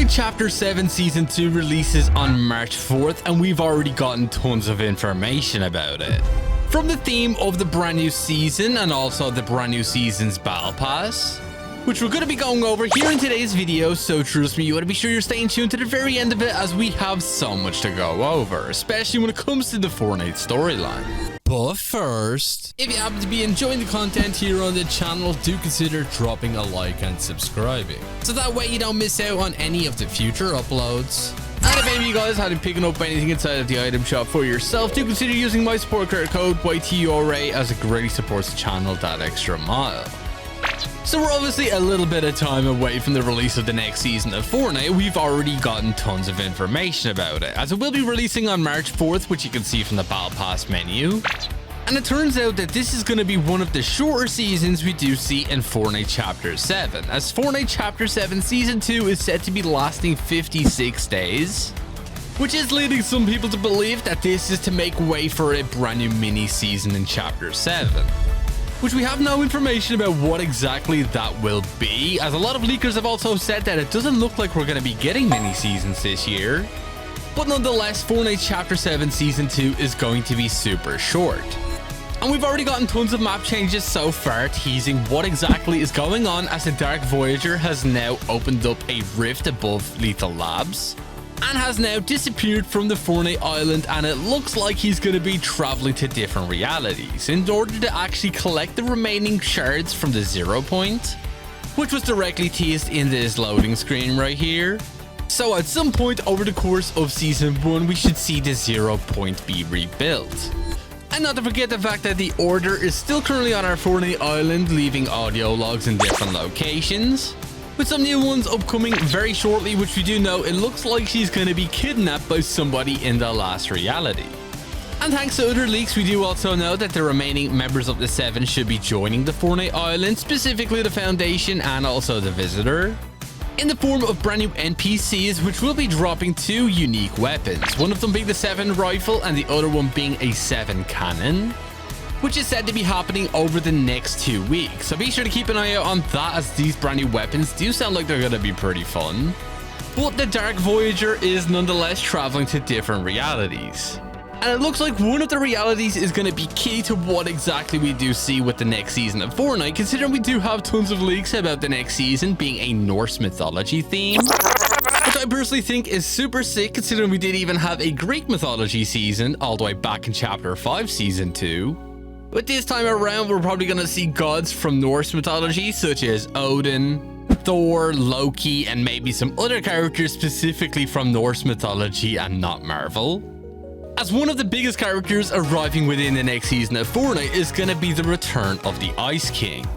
Fortnite Chapter 7 Season 2 releases on March 4th, and we've already gotten tons of information about it. From the theme of the brand new season and also the brand new season's Battle Pass, which we're going to be going over here in today's video, so trust me, you want to be sure you're staying tuned to the very end of it as we have so much to go over, especially when it comes to the Fortnite storyline. But first, if you happen to be enjoying the content here on the channel, do consider dropping a like and subscribing, so that way you don't miss out on any of the future uploads. And if any of you guys have been picking up anything inside of the item shop for yourself, do consider using my support credit code YTURA as it greatly supports the channel that extra mile. So we're obviously a little bit of time away from the release of the next season of Fortnite. We've already gotten tons of information about it, as it will be releasing on March 4th, which you can see from the Battle Pass menu. And it turns out that this is going to be one of the shorter seasons we do see in Fortnite Chapter 7, as Fortnite Chapter 7 Season 2 is said to be lasting 56 days, which is leading some people to believe that this is to make way for a brand new mini season in Chapter 7. Which we have no information about what exactly that will be, as a lot of leakers have also said that it doesn't look like we're going to be getting mini seasons this year. But nonetheless, Fortnite Chapter 7 Season 2 is going to be super short. And we've already gotten tons of map changes so far, teasing what exactly is going on, as the Dark Voyager has now opened up a rift above Lethal Labs and has now disappeared from the Fortnite island, and it looks like he's going to be traveling to different realities in order to actually collect the remaining shards from the 0 point, which was directly teased in this loading screen right here. So at some point over the course of Season 1, we should see the 0 point be rebuilt. And not to forget the fact that the Order is still currently on our Fortnite island, leaving audio logs in different locations, with some new ones upcoming very shortly, which we do know it looks like she's going to be kidnapped by somebody in the last reality. And thanks to other leaks, we do also know that the remaining members of the 7 should be joining the Fortnite island, specifically the Foundation and also the Visitor, in the form of brand new NPCs, which will be dropping 2 unique weapons, one of them being the 7 rifle and the other one being a 7 cannon, which is said to be happening over the next 2 weeks. So be sure to keep an eye out on that, as these brand new weapons do sound like they're going to be pretty fun. But the Dark Voyager is nonetheless traveling to different realities. And it looks like one of the realities is going to be key to what exactly we do see with the next season of Fortnite, considering we do have tons of leaks about the next season being a Norse mythology theme, which I personally think is super sick, considering we did even have a Greek mythology season all the way back in Chapter 5 Season 2. But this time around, we're probably going to see gods from Norse mythology, such as Odin, Thor, Loki, and maybe some other characters specifically from Norse mythology and not Marvel. As one of the biggest characters arriving within the next season of Fortnite is going to be the return of the Ice King.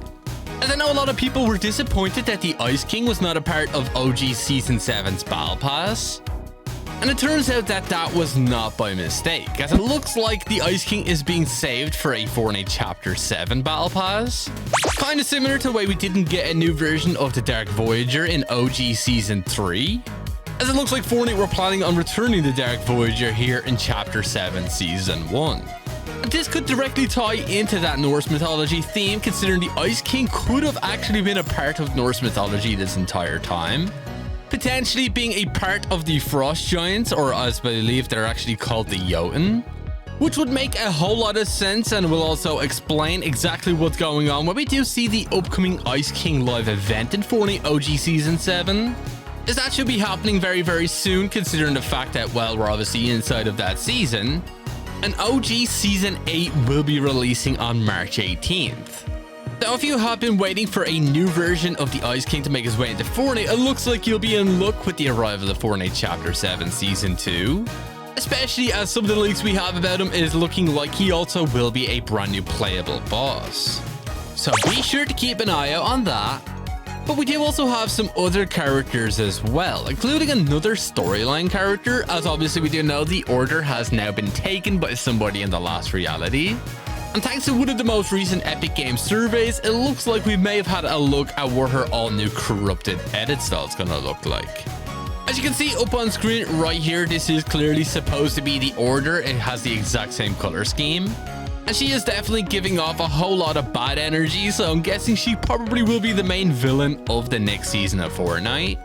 As I know a lot of people were disappointed that the Ice King was not a part of OG Season 7's Battle Pass. And it turns out that that was not by mistake, as it looks like the Ice King is being saved for a Fortnite Chapter 7 Battle Pass. Kinda similar to the way we didn't get a new version of the Dark Voyager in OG Season 3. As it looks like Fortnite were planning on returning the Dark Voyager here in Chapter 7 Season 1. And this could directly tie into that Norse mythology theme, considering the Ice King could have actually been a part of Norse mythology this entire time, potentially being a part of the Frost Giants, or as I believe they're actually called the Jotun, which would make a whole lot of sense and will also explain exactly what's going on when we do see the upcoming Ice King live event in Fortnite OG Season 7. As that should be happening very, very soon, considering the fact that, well, we're obviously inside of that season. And OG Season 8 will be releasing on March 18th. Now, if you have been waiting for a new version of the Ice King to make his way into Fortnite, it looks like you'll be in luck with the arrival of Fortnite Chapter 7 Season 2. Especially as some of the leaks we have about him is looking like he also will be a brand new playable boss. So be sure to keep an eye out on that. But we do also have some other characters as well, including another storyline character, as obviously we do know the Order has now been taken by somebody in the last reality. And thanks to one of the most recent Epic Games surveys, it looks like we may have had a look at what her all-new corrupted edit style is going to look like. As you can see up on screen right here, this is clearly supposed to be the Order. It has the exact same color scheme. And she is definitely giving off a whole lot of bad energy, so I'm guessing she probably will be the main villain of the next season of Fortnite.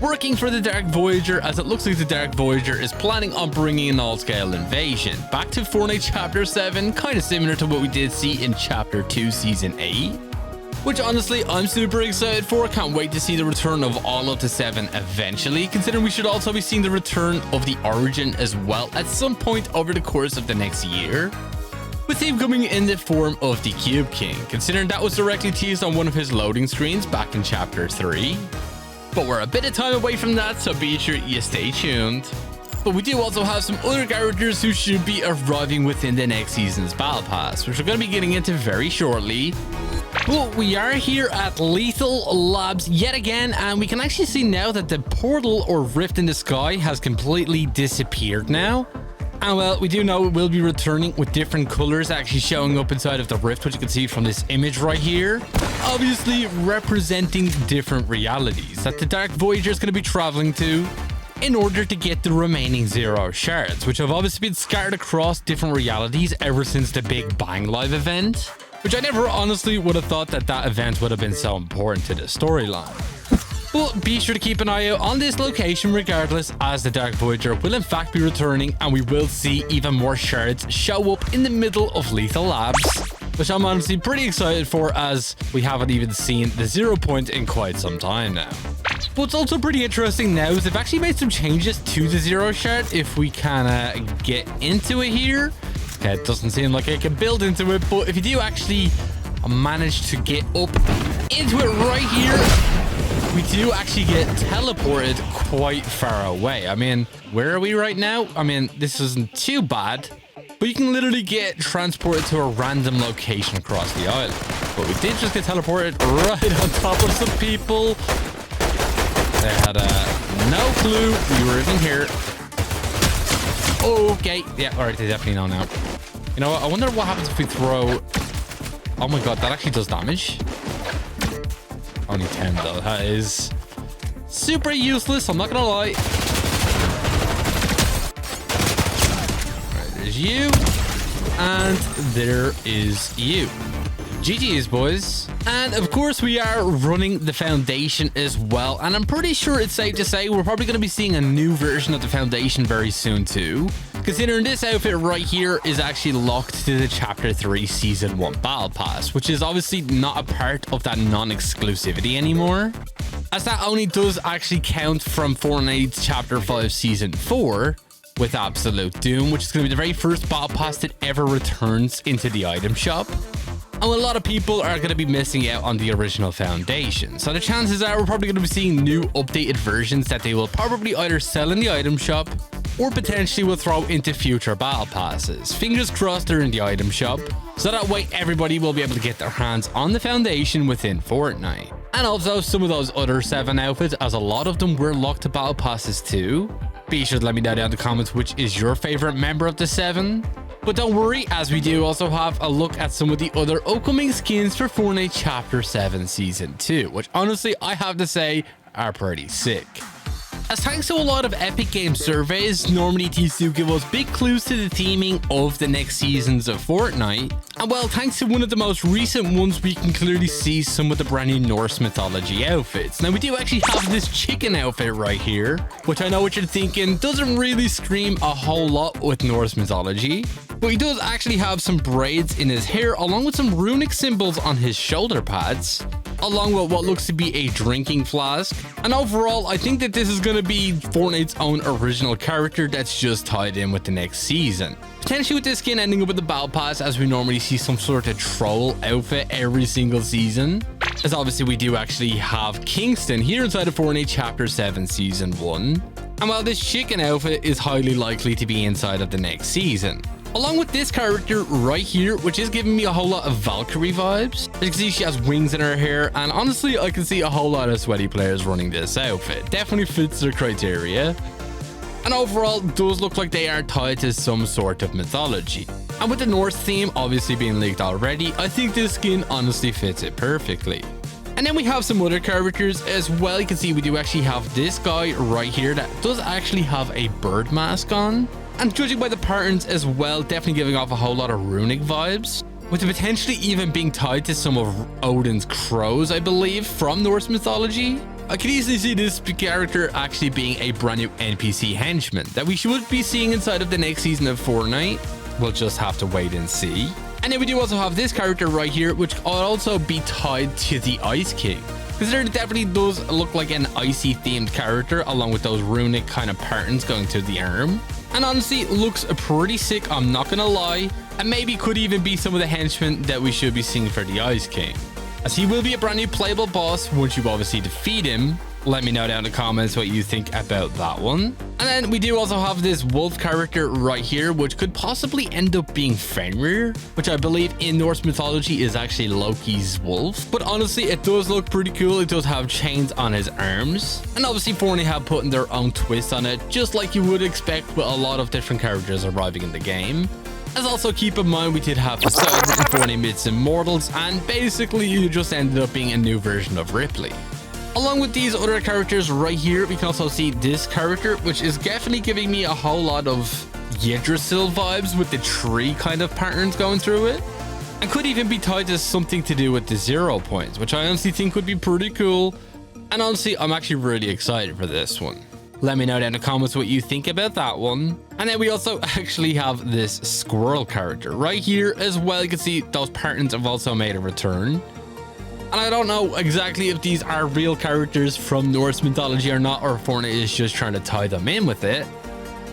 working for the Dark Voyager, as it looks like the Dark Voyager is planning on bringing an all-scale invasion back to Fortnite Chapter 7, kind of similar to what we did see in Chapter 2 Season 8. Which honestly, I'm super excited for. Can't wait to see the return of all of the 7 eventually, considering we should also be seeing the return of the Origin as well at some point over the course of the next year, with him coming in the form of the Cube King, considering that was directly teased on one of his loading screens back in Chapter 3. But we're a bit of time away from that, so be sure you stay tuned. But we do also have some other characters who should be arriving within the next season's Battle Pass, which we're going to be getting into very shortly. Well, we are here at Lethal Labs yet again, and we can actually see now that the portal or rift in the sky has completely disappeared now. And well, we do know it will be returning with different colors actually showing up inside of the rift, which you can see from this image right here, obviously representing different realities that the Dark Voyager is going to be traveling to in order to get the remaining 0 shards, which have obviously been scattered across different realities ever since the Big Bang Live event, which I never honestly would have thought that that event would have been so important to the storyline. But be sure to keep an eye out on this location regardless, as the Dark Voyager will in fact be returning, and we will see even more shards show up in the middle of Lethal Labs, which I'm honestly pretty excited for, as we haven't even seen the 0 point in quite some time now. What's also pretty interesting now is they've actually made some changes to the 0 shard if we kind of get into it here. Okay, it doesn't seem like I can build into it, but if you do actually manage to get up into it right here, we do actually get teleported quite far away. I mean, where are we right now? I mean, this isn't too bad, but you can literally get transported to a random location across the island. But we did just get teleported right on top of some people. They had no clue we were even here. Okay, yeah, all right, they definitely know now. You know what? I wonder what happens if we throw... Oh my god, that actually does damage. Only 10 though. That is super useless, I'm not gonna lie. Alright, there's you. And there is you. GG's, boys. And of course we are running the Foundation as well, and I'm pretty sure it's safe to say we're probably going to be seeing a new version of the Foundation very soon too, considering this outfit right here is actually locked to the Chapter 3 Season 1 Battle Pass, which is obviously not a part of that non-exclusivity anymore, as that only does actually count from Fortnite Chapter 5 Season 4 with Absolute Doom, which is going to be the very first Battle Pass that ever returns into the item shop. And a lot of people are going to be missing out on the original Foundation, so the chances are we're probably going to be seeing new updated versions that they will probably either sell in the item shop or potentially will throw into future battle passes. Fingers crossed they're in the item shop, so that way everybody will be able to get their hands on the Foundation within Fortnite. And also some of those other 7 outfits, as a lot of them were locked to battle passes too. Be sure to let me know down in the comments which is your favorite member of the 7. But don't worry, as we do also have a look at some of the other upcoming skins for Fortnite Chapter 7 Season 2, which honestly I have to say are pretty sick. As thanks to a lot of Epic Games surveys, normally these do give us big clues to the theming of the next seasons of Fortnite. And well, thanks to one of the most recent ones, we can clearly see some of the brand new Norse mythology outfits. Now we do actually have this chicken outfit right here, which I know what you're thinking doesn't really scream a whole lot with Norse mythology. But he does actually have some braids in his hair, along with some runic symbols on his shoulder pads, along with what looks to be a drinking flask. And overall, I think that this is going to be Fortnite's own original character that's just tied in with the next season. Potentially with this skin ending up with the Battle Pass, as we normally see some sort of troll outfit every single season. As obviously we do actually have Kingston here inside of Fortnite Chapter 7 Season 1. And while this chicken outfit is highly likely to be inside of the next season, along with this character right here, which is giving me a whole lot of Valkyrie vibes. As you can see, she has wings in her hair, and honestly, I can see a whole lot of sweaty players running this outfit. Definitely fits their criteria. And overall, does look like they are tied to some sort of mythology. And with the Norse theme obviously being leaked already, I think this skin honestly fits it perfectly. And then we have some other characters as well. You can see we do actually have this guy right here that does actually have a bird mask on. And judging by the patterns as well, definitely giving off a whole lot of runic vibes, with it potentially even being tied to some of Odin's crows, I believe, from Norse mythology. I can easily see this character actually being a brand new NPC henchman that we should be seeing inside of the next season of Fortnite. We'll just have to wait and see. And then we do also have this character right here, which will also be tied to the Ice King. Because there definitely does look like an icy themed character along with those runic kind of patterns going to the arm. And honestly, looks pretty sick, I'm not gonna lie. And maybe could even be some of the henchmen that we should be seeing for the Ice King, as he will be a brand new playable boss once you obviously defeat him. Let me know down in the comments what you think about that one. And then we do also have this wolf character right here, which could possibly end up being Fenrir, which I believe in Norse mythology is actually Loki's wolf. But honestly, it does look pretty cool. It does have chains on his arms. And obviously Fortnite have put in their own twist on it, just like you would expect with a lot of different characters arriving in the game. As also keep in mind, we did have the Cyber and Fortnite Myths Immortals, and basically you just ended up being a new version of Ripley. Along with these other characters right here, we can also see this character, which is definitely giving me a whole lot of Yggdrasil vibes with the tree kind of patterns going through it. And could even be tied to something to do with the 0 points, which I honestly think would be pretty cool. And honestly, I'm actually really excited for this one. Let me know down in the comments what you think about that one. And then we also actually have this squirrel character right here as well. You can see those patterns have also made a return. And I don't know exactly if these are real characters from Norse mythology or not, or if Fortnite is just trying to tie them in with it.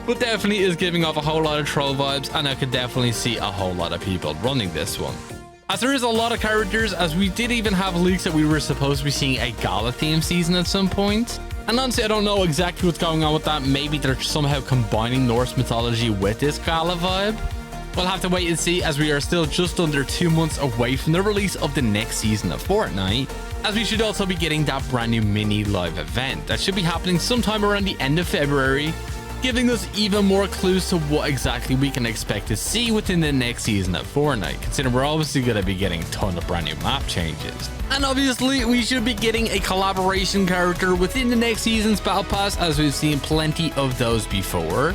But definitely is giving off a whole lot of troll vibes, and I could definitely see a whole lot of people running this one. As there is a lot of characters, as we did even have leaks that we were supposed to be seeing a gala theme season at some point. And honestly, I don't know exactly what's going on with that. Maybe they're somehow combining Norse mythology with this gala vibe. We'll have to wait and see, as we are still just under 2 months away from the release of the next season of Fortnite, as we should also be getting that brand new mini live event that should be happening sometime around the end of February, giving us even more clues to what exactly we can expect to see within the next season of Fortnite, considering we're obviously going to be getting a ton of brand new map changes. And obviously we should be getting a collaboration character within the next season's battle pass, as we've seen plenty of those before.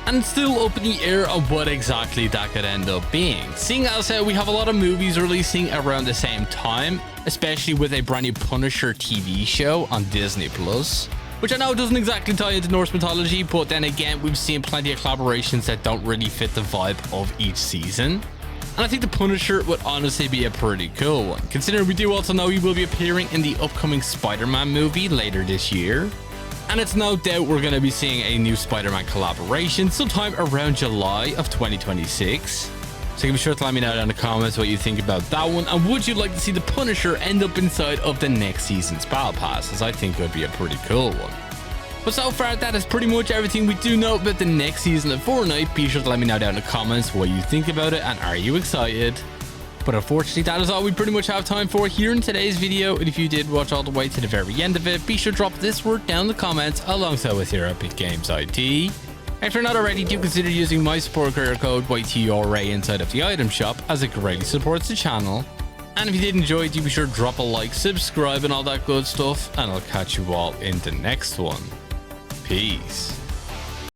And still up in the air of what exactly that could end up being, seeing as we have a lot of movies releasing around the same time, especially with a brand new Punisher TV show on Disney Plus, which I know doesn't exactly tie into Norse mythology, but then again, we've seen plenty of collaborations that don't really fit the vibe of each season. And I think the Punisher would honestly be a pretty cool one, considering we do also know he will be appearing in the upcoming Spider-Man movie later this year. And it's no doubt we're going to be seeing a new Spider-Man collaboration sometime around July of 2026. So be sure to let me know down in the comments what you think about that one, and would you like to see the Punisher end up inside of the next season's battle pass, as I think would be a pretty cool one. But so far, that is pretty much everything we do know about the next season of Fortnite. Be sure to let me know down in the comments what you think about it, and are you excited? But unfortunately, that is all we pretty much have time for here in today's video. And if you did watch all the way to the very end of it, be sure to drop this word down in the comments alongside with your Epic Games ID. If you're not already, do consider using my support creator code YTRA inside of the item shop, as it greatly supports the channel. And if you did enjoy it, do be sure to drop a like, subscribe, and all that good stuff. And I'll catch you all in the next one. Peace.